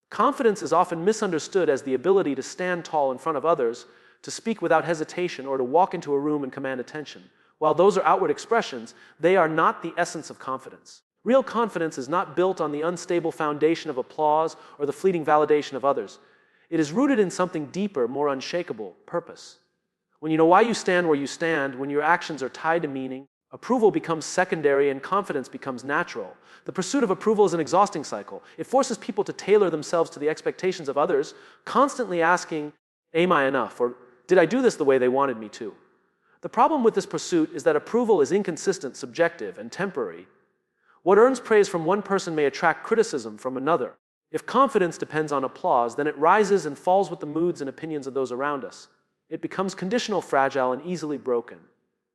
Confidence is often misunderstood as the ability to stand tall in front of others, to speak without hesitation, or to walk into a room and command attention. While those are outward expressions, they are not the essence of confidence. Real confidence is not built on the unstable foundation of applause or the fleeting validation of others. It is rooted in something deeper, more unshakable: purpose. When you know why you stand where you stand, when your actions are tied to meaning, approval becomes secondary and confidence becomes natural. The pursuit of approval is an exhausting cycle. It forces people to tailor themselves to the expectations of others, constantly asking, "Am I enough?" or "Did I do this the way they wanted me to?" The problem with this pursuit is that approval is inconsistent, subjective, and temporary. What earns praise from one person may attract criticism from another. If confidence depends on applause, then it rises and falls with the moods and opinions of those around us. It becomes conditional, fragile, and easily broken.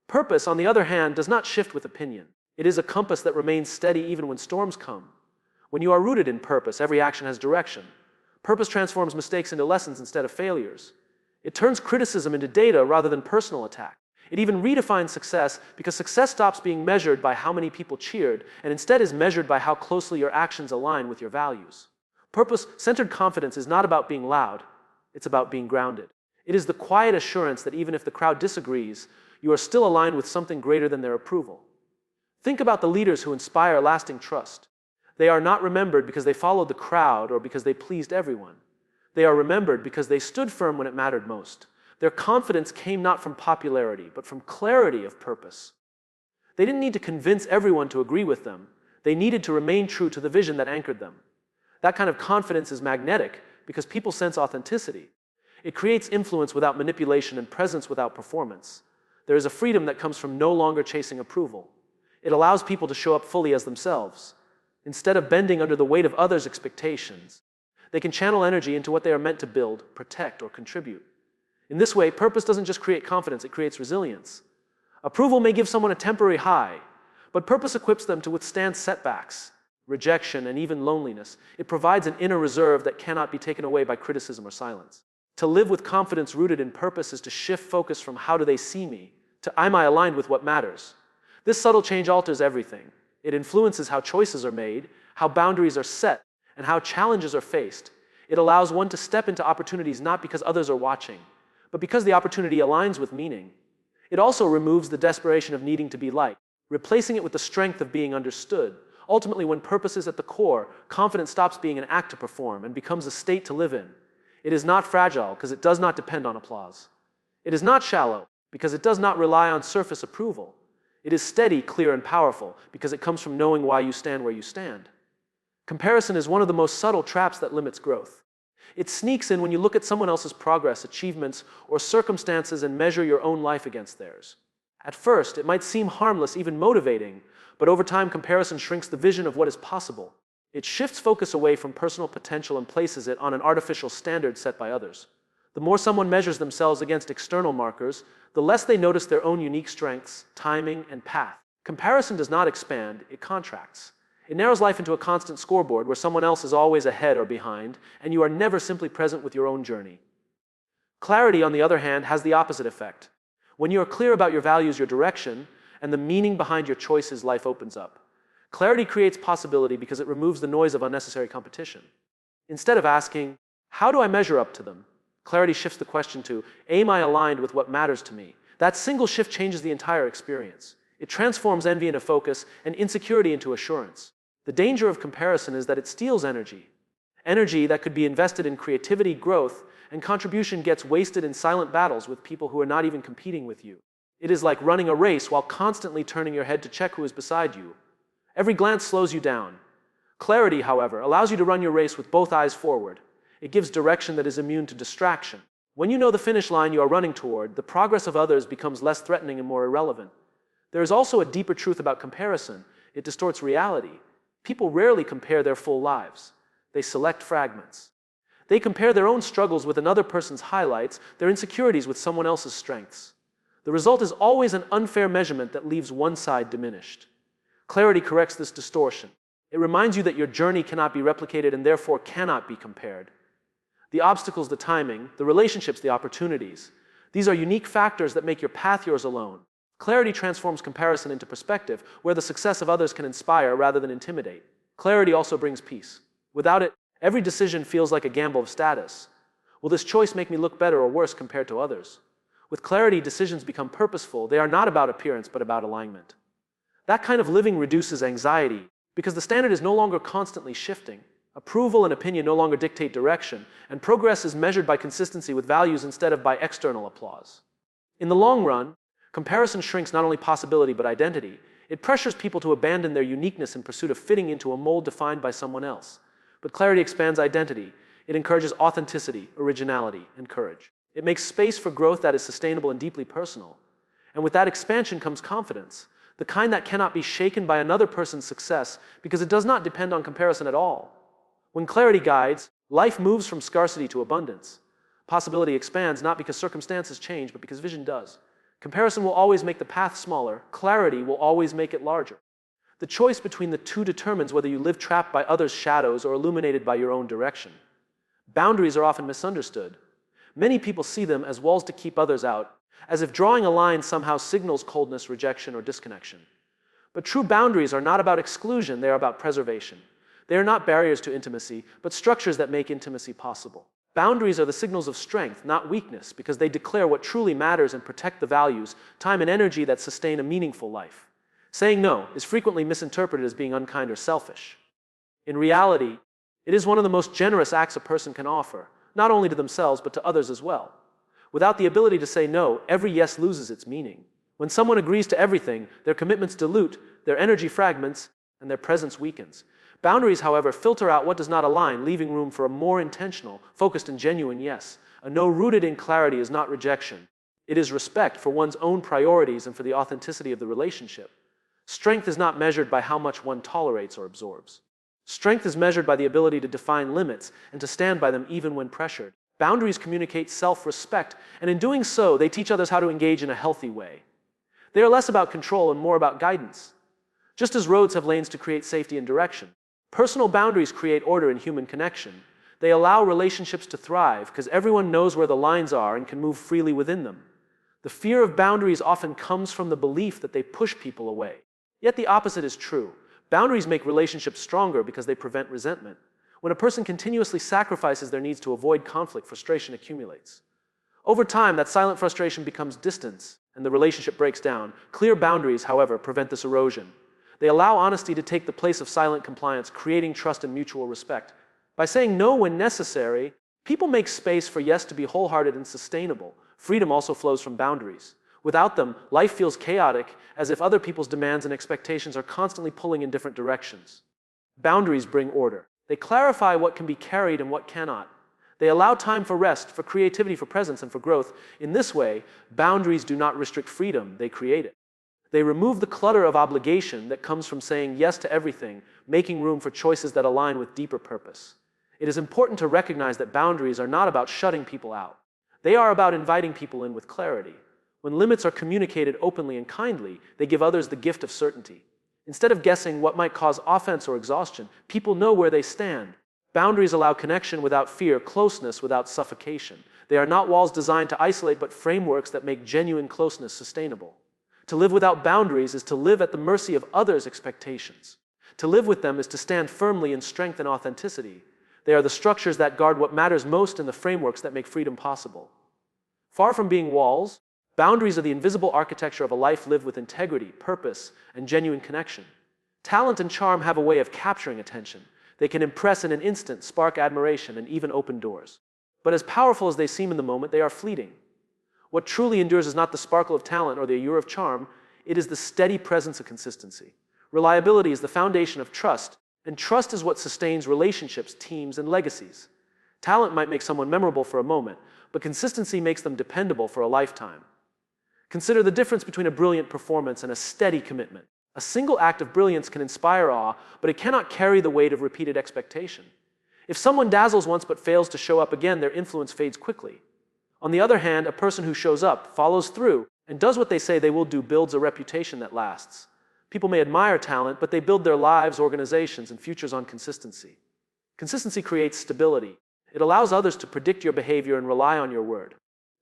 Purpose, on the other hand, does not shift with opinion. It is a compass that remains steady even when storms come. When you are rooted in purpose, every action has direction. Purpose transforms mistakes into lessons instead of failures. It turns criticism into data rather than personal attack. It even redefines success because success stops being measured by how many people cheered and instead is measured by how closely your actions align with your values. Purpose-centered confidence is not about being loud. It's about being grounded. It is the quiet assurance that even if the crowd disagrees, you are still aligned with something greater than their approval. Think about the leaders who inspire lasting trust. They are not remembered because they followed the crowd or because they pleased everyone. They are remembered because they stood firm when it mattered most. Their confidence came not from popularity, but from clarity of purpose. They didn't need to convince everyone to agree with them. They needed to remain true to the vision that anchored them. That kind of confidence is magnetic because people sense authenticity. It creates influence without manipulation and presence without performance. There is a freedom that comes from no longer chasing approval. It allows people to show up fully as themselves. Instead of bending under the weight of others' expectations, they can channel energy into what they are meant to build, protect, or contribute. In this way, purpose doesn't just create confidence, it creates resilience. Approval may give someone a temporary high, but purpose equips them to withstand setbacks, rejection, and even loneliness. It provides an inner reserve that cannot be taken away by criticism or silence. To live with confidence rooted in purpose is to shift focus from "how do they see me" to "am I aligned with what matters?" This subtle change alters everything. It influences how choices are made, how boundaries are set, and how challenges are faced. It allows one to step into opportunities not because others are watching, but because the opportunity aligns with meaning. It also removes the desperation of needing to be liked, replacing it with the strength of being understood. Ultimately, when purpose is at the core, confidence stops being an act to perform and becomes a state to live in. It is not fragile because it does not depend on applause. It is not shallow because it does not rely on surface approval. It is steady, clear, and powerful because it comes from knowing why you stand where you stand. Comparison is one of the most subtle traps that limits growth. It sneaks in when you look at someone else's progress, achievements, or circumstances and measure your own life against theirs. At first, it might seem harmless, even motivating, but over time, comparison shrinks the vision of what is possible. It shifts focus away from personal potential and places it on an artificial standard set by others. The more someone measures themselves against external markers, the less they notice their own unique strengths, timing, and path. Comparison does not expand, it contracts. It narrows life into a constant scoreboard where someone else is always ahead or behind, and you are never simply present with your own journey. Clarity, on the other hand, has the opposite effect. When you are clear about your values, your direction, and the meaning behind your choices, life opens up. Clarity creates possibility because it removes the noise of unnecessary competition. Instead of asking, "How do I measure up to them?" clarity shifts the question to, "Am I aligned with what matters to me?" That single shift changes the entire experience. It transforms envy into focus and insecurity into assurance. The danger of comparison is that it steals energy. Energy that could be invested in creativity, growth, and contribution gets wasted in silent battles with people who are not even competing with you. It is like running a race while constantly turning your head to check who is beside you. Every glance slows you down. Clarity, however, allows you to run your race with both eyes forward. It gives direction that is immune to distraction. When you know the finish line you are running toward, the progress of others becomes less threatening and more irrelevant. There is also a deeper truth about comparison. It distorts reality. People rarely compare their full lives. They select fragments. They compare their own struggles with another person's highlights, their insecurities with someone else's strengths. The result is always an unfair measurement that leaves one side diminished. Clarity corrects this distortion. It reminds you that your journey cannot be replicated and therefore cannot be compared. The obstacles, the timing, the relationships, the opportunities. These are unique factors that make your path yours alone. Clarity transforms comparison into perspective, where the success of others can inspire rather than intimidate. Clarity also brings peace. Without it, Every decision feels like a gamble of status. Will this choice make me look better or worse compared to others? With clarity, decisions become purposeful. They are not about appearance, but about alignment. That kind of living reduces anxiety because the standard is no longer constantly shifting. Approval and opinion no longer dictate direction, and progress is measured by consistency with values instead of by external applause. In the long run, comparison shrinks not only possibility but identity. It pressures people to abandon their uniqueness in pursuit of fitting into a mold defined by someone else. But clarity expands identity. It encourages authenticity, originality, and courage. It makes space for growth that is sustainable and deeply personal. And with that expansion comes confidence, the kind that cannot be shaken by another person's success because it does not depend on comparison at all. When clarity guides, life moves from scarcity to abundance. Possibility expands not because circumstances change, but because vision does. Comparison will always make the path smaller. Clarity will always make it larger. The choice between the two determines whether you live trapped by others' shadows or illuminated by your own direction. Boundaries are often misunderstood. Many people see them as walls to keep others out, as if drawing a line somehow signals coldness, rejection, or disconnection. But true boundaries are not about exclusion, they are about preservation. They are not barriers to intimacy, but structures that make intimacy possible. Boundaries are the signals of strength, not weakness, because they declare what truly matters and protect the values, time, and energy that sustain a meaningful life. Saying no is frequently misinterpreted as being unkind or selfish. In reality, it is one of the most generous acts a person can offer, not only to themselves, but to others as well. Without the ability to say no, every yes loses its meaning. When someone agrees to everything, their commitments dilute, their energy fragments, and their presence weakens. Boundaries, however, filter out what does not align, leaving room for a more intentional, focused, and genuine yes. A no rooted in clarity is not rejection. It is respect for one's own priorities and for the authenticity of the relationship. Strength is not measured by how much one tolerates or absorbs. Strength is measured by the ability to define limits and to stand by them even when pressured. Boundaries communicate self-respect, and in doing so, they teach others how to engage in a healthy way. They are less about control and more about guidance. Just as roads have lanes to create safety and direction, personal boundaries create order in human connection. They allow relationships to thrive because everyone knows where the lines are and can move freely within them. The fear of boundaries often comes from the belief that they push people away. Yet the opposite is true. Boundaries make relationships stronger because they prevent resentment. When a person continuously sacrifices their needs to avoid conflict, frustration accumulates. Over time, that silent frustration becomes distance, and the relationship breaks down. Clear boundaries, however, prevent this erosion. They allow honesty to take the place of silent compliance, creating trust and mutual respect. By saying no when necessary, people make space for yes to be wholehearted and sustainable. Freedom also flows from boundaries. Without them, life feels chaotic, as if other people's demands and expectations are constantly pulling in different directions. Boundaries bring order. They clarify what can be carried and what cannot. They allow time for rest, for creativity, for presence, and for growth. In this way, boundaries do not restrict freedom, they create it. They remove the clutter of obligation that comes from saying yes to everything, making room for choices that align with deeper purpose. It is important to recognize that boundaries are not about shutting people out. They are about inviting people in with clarity. When limits are communicated openly and kindly, they give others the gift of certainty. Instead of guessing what might cause offense or exhaustion, people know where they stand. Boundaries allow connection without fear, closeness without suffocation. They are not walls designed to isolate, but frameworks that make genuine closeness sustainable. To live without boundaries is to live at the mercy of others' expectations. To live with them is to stand firmly in strength and authenticity. They are the structures that guard what matters most and the frameworks that make freedom possible. Far from being walls, boundaries are the invisible architecture of a life lived with integrity, purpose, and genuine connection. Talent and charm have a way of capturing attention. They can impress in an instant, spark admiration, and even open doors. But as powerful as they seem in the moment, they are fleeting. What truly endures is not the sparkle of talent or the allure of charm, it is the steady presence of consistency. Reliability is the foundation of trust, and trust is what sustains relationships, teams, and legacies. Talent might make someone memorable for a moment, but consistency makes them dependable for a lifetime. Consider the difference between a brilliant performance and a steady commitment. A single act of brilliance can inspire awe, but it cannot carry the weight of repeated expectation. If someone dazzles once but fails to show up again, their influence fades quickly. On the other hand, a person who shows up, follows through, and does what they say they will do builds a reputation that lasts. People may admire talent, but they build their lives, organizations, and futures on consistency. Consistency creates stability. It allows others to predict your behavior and rely on your word.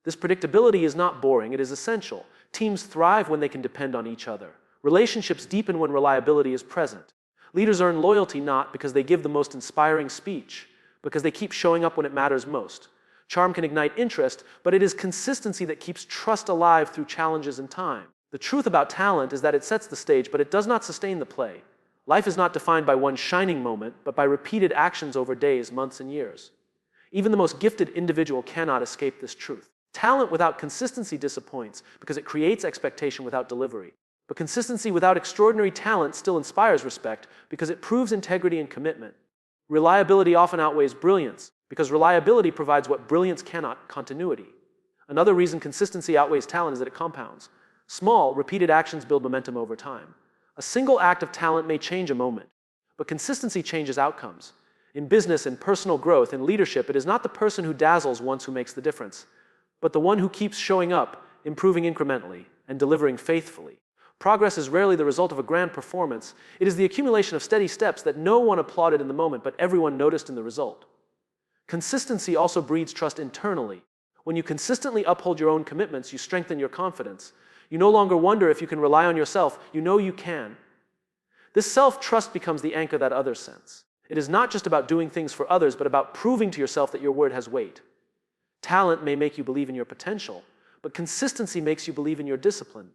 This predictability is not boring, it is essential. Teams thrive when they can depend on each other. Relationships deepen when reliability is present. Leaders earn loyalty not because they give the most inspiring speech, because they keep showing up when it matters most. Charm can ignite interest, but it is consistency that keeps trust alive through challenges and time. The truth about talent is that it sets the stage, but it does not sustain the play. Life is not defined by one shining moment, but by repeated actions over days, months, and years. Even the most gifted individual cannot escape this truth. Talent without consistency disappoints because it creates expectation without delivery. But consistency without extraordinary talent still inspires respect because it proves integrity and commitment. Reliability often outweighs brilliance because reliability provides what brilliance cannot: continuity. Another reason consistency outweighs talent is that it compounds. Small, repeated actions build momentum over time. A single act of talent may change a moment, but consistency changes outcomes. In business and personal growth and leadership, it is not the person who dazzles once who makes the difference, but the one who keeps showing up, improving incrementally, and delivering faithfully. Progress is rarely the result of a grand performance. It is the accumulation of steady steps that no one applauded in the moment, but everyone noticed in the result. Consistency also breeds trust internally. When you consistently uphold your own commitments, you strengthen your confidence. You no longer wonder if you can rely on yourself. You know you can. This self-trust becomes the anchor that others sense. It is not just about doing things for others, but about proving to yourself that your word has weight. Talent may make you believe in your potential, but consistency makes you believe in your discipline.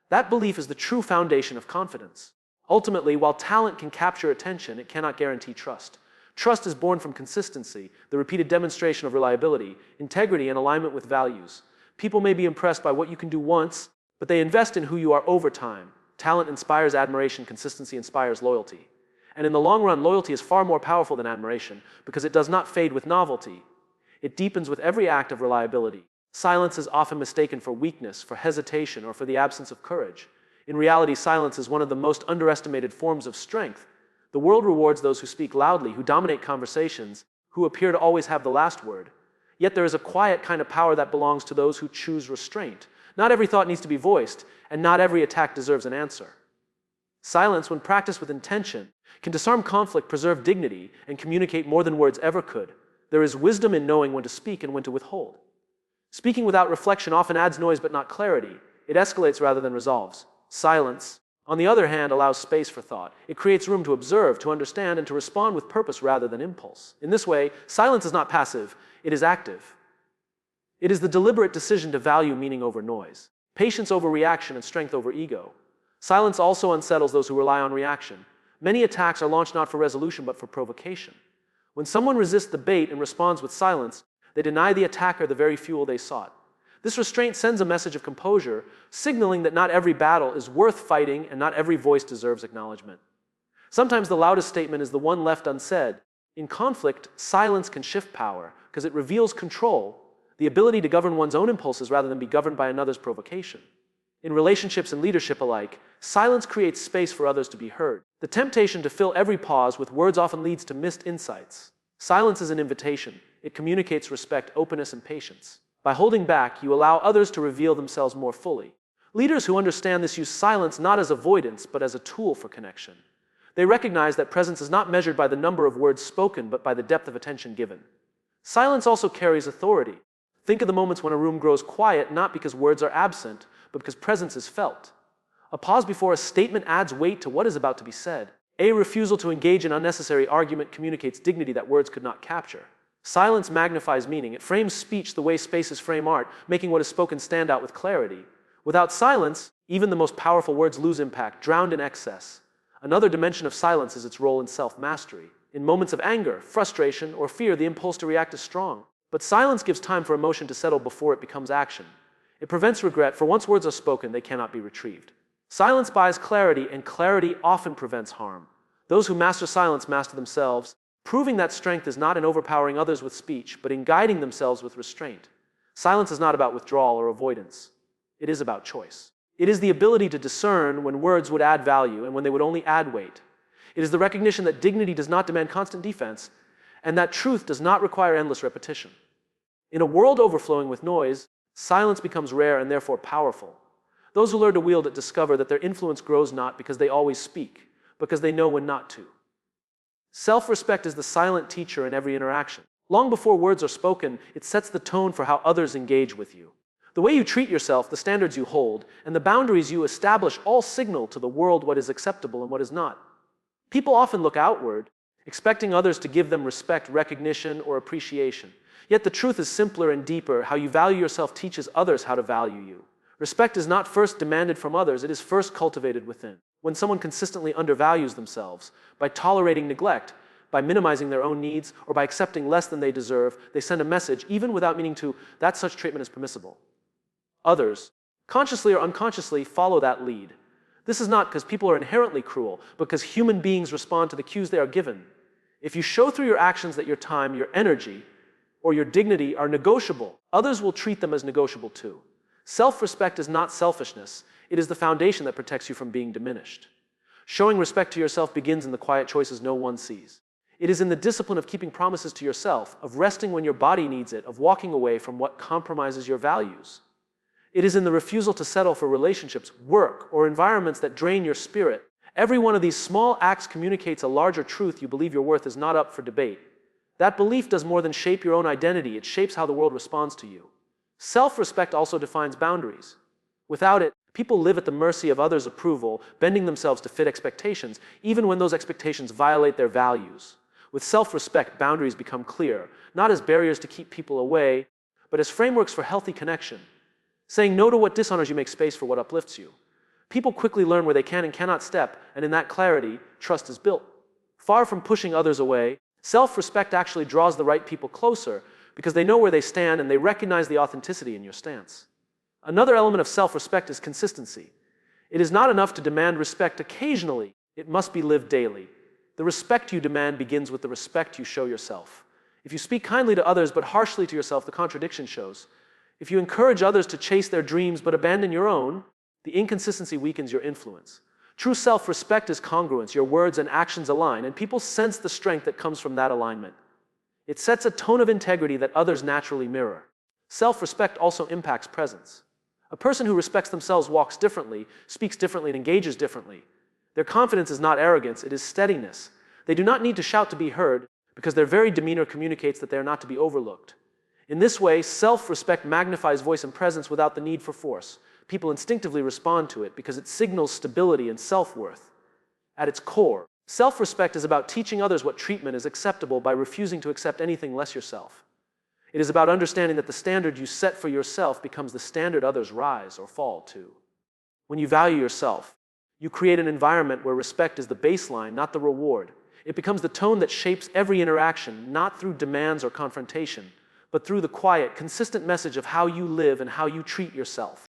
That belief is the true foundation of confidence. Ultimately, while talent can capture attention, it cannot guarantee trust. Trust is born from consistency, the repeated demonstration of reliability, integrity, and alignment with values. People may be impressed by what you can do once, but they invest in who you are over time. Talent inspires admiration, consistency inspires loyalty. And in the long run, loyalty is far more powerful than admiration because it does not fade with novelty. It deepens with every act of reliability. Silence is often mistaken for weakness, for hesitation, or for the absence of courage. In reality, silence is one of the most underestimated forms of strength. The world rewards those who speak loudly, who dominate conversations, who appear to always have the last word. Yet there is a quiet kind of power that belongs to those who choose restraint. Not every thought needs to be voiced, and not every attack deserves an answer. Silence, when practiced with intention, can disarm conflict, preserve dignity, and communicate more than words ever could. There is wisdom in knowing when to speak and when to withhold. Speaking without reflection often adds noise but not clarity. It escalates rather than resolves. Silence, on the other hand, allows space for thought. It creates room to observe, to understand, and to respond with purpose rather than impulse. In this way, silence is not passive, it is active. It is the deliberate decision to value meaning over noise, patience over reaction, and strength over ego. Silence also unsettles those who rely on reaction. Many attacks are launched not for resolution but for provocation. When someone resists the bait and responds with silence, they deny the attacker the very fuel they sought. This restraint sends a message of composure, signaling that not every battle is worth fighting and not every voice deserves acknowledgement. Sometimes the loudest statement is the one left unsaid. In conflict, silence can shift power because it reveals control, the ability to govern one's own impulses rather than be governed by another's provocation. In relationships and leadership alike, silence creates space for others to be heard. The temptation to fill every pause with words often leads to missed insights. Silence is an invitation. It communicates respect, openness, and patience. By holding back, you allow others to reveal themselves more fully. Leaders who understand this use silence not as avoidance, but as a tool for connection. They recognize that presence is not measured by the number of words spoken, but by the depth of attention given. Silence also carries authority. Think of the moments when a room grows quiet, not because words are absent, but because presence is felt. A pause before a statement adds weight to what is about to be said. A refusal to engage in unnecessary argument communicates dignity that words could not capture. Silence magnifies meaning. It frames speech the way spaces frame art, making what is spoken stand out with clarity. Without silence, even the most powerful words lose impact, drowned in excess. Another dimension of silence is its role in self-mastery. In moments of anger, frustration, or fear, the impulse to react is strong. But silence gives time for emotion to settle before it becomes action. It prevents regret, for once words are spoken, they cannot be retrieved. Silence buys clarity, and clarity often prevents harm. Those who master silence master themselves, proving that strength is not in overpowering others with speech, but in guiding themselves with restraint. Silence is not about withdrawal or avoidance. It is about choice. It is the ability to discern when words would add value and when they would only add weight. It is the recognition that dignity does not demand constant defense, and that truth does not require endless repetition. In a world overflowing with noise, silence becomes rare and therefore powerful. Those who learn to wield it discover that their influence grows not because they always speak, but because they know when not to. Self-respect is the silent teacher in every interaction. Long before words are spoken, it sets the tone for how others engage with you. The way you treat yourself, the standards you hold, and the boundaries you establish all signal to the world what is acceptable and what is not. People often look outward, expecting others to give them respect, recognition, or appreciation. Yet the truth is simpler and deeper. How you value yourself teaches others how to value you. Respect is not first demanded from others, it is first cultivated within. When someone consistently undervalues themselves, by tolerating neglect, by minimizing their own needs, or by accepting less than they deserve, they send a message, even without meaning to, that such treatment is permissible. Others, consciously or unconsciously, follow that lead. This is not because people are inherently cruel, but because human beings respond to the cues they are given. If you show through your actions that your time, your energy, or your dignity are negotiable, others will treat them as negotiable too. Self-respect is not selfishness. It is the foundation that protects you from being diminished. Showing respect to yourself begins in the quiet choices no one sees. It is in the discipline of keeping promises to yourself, of resting when your body needs it, of walking away from what compromises your values. It is in the refusal to settle for relationships, work, or environments that drain your spirit. Every one of these small acts communicates a larger truth you believe your worth is not up for debate. That belief does more than shape your own identity, it shapes how the world responds to you. Self-respect also defines boundaries. Without it, people live at the mercy of others' approval, bending themselves to fit expectations, even when those expectations violate their values. With self-respect, boundaries become clear, not as barriers to keep people away, but as frameworks for healthy connection. Saying no to what dishonors you makes space for what uplifts you. People quickly learn where they can and cannot step, and in that clarity, trust is built. Far from pushing others away, self-respect actually draws the right people closer because they know where they stand and they recognize the authenticity in your stance. Another element of self-respect is consistency. It is not enough to demand respect occasionally. It must be lived daily. The respect you demand begins with the respect you show yourself. If you speak kindly to others but harshly to yourself, the contradiction shows. If you encourage others to chase their dreams but abandon your own, the inconsistency weakens your influence. True self-respect is congruence. Your words and actions align, and people sense the strength that comes from that alignment. It sets a tone of integrity that others naturally mirror. Self-respect also impacts presence. A person who respects themselves walks differently, speaks differently, and engages differently. Their confidence is not arrogance, it is steadiness. They do not need to shout to be heard because their very demeanor communicates that they are not to be overlooked. In this way, self-respect magnifies voice and presence without the need for force. People instinctively respond to it because it signals stability and self-worth. At its core, self-respect is about teaching others what treatment is acceptable by refusing to accept anything less yourself. It is about understanding that the standard you set for yourself becomes the standard others rise or fall to. When you value yourself, you create an environment where respect is the baseline, not the reward. It becomes the tone that shapes every interaction, not through demands or confrontation, but through the quiet, consistent message of how you live and how you treat yourself.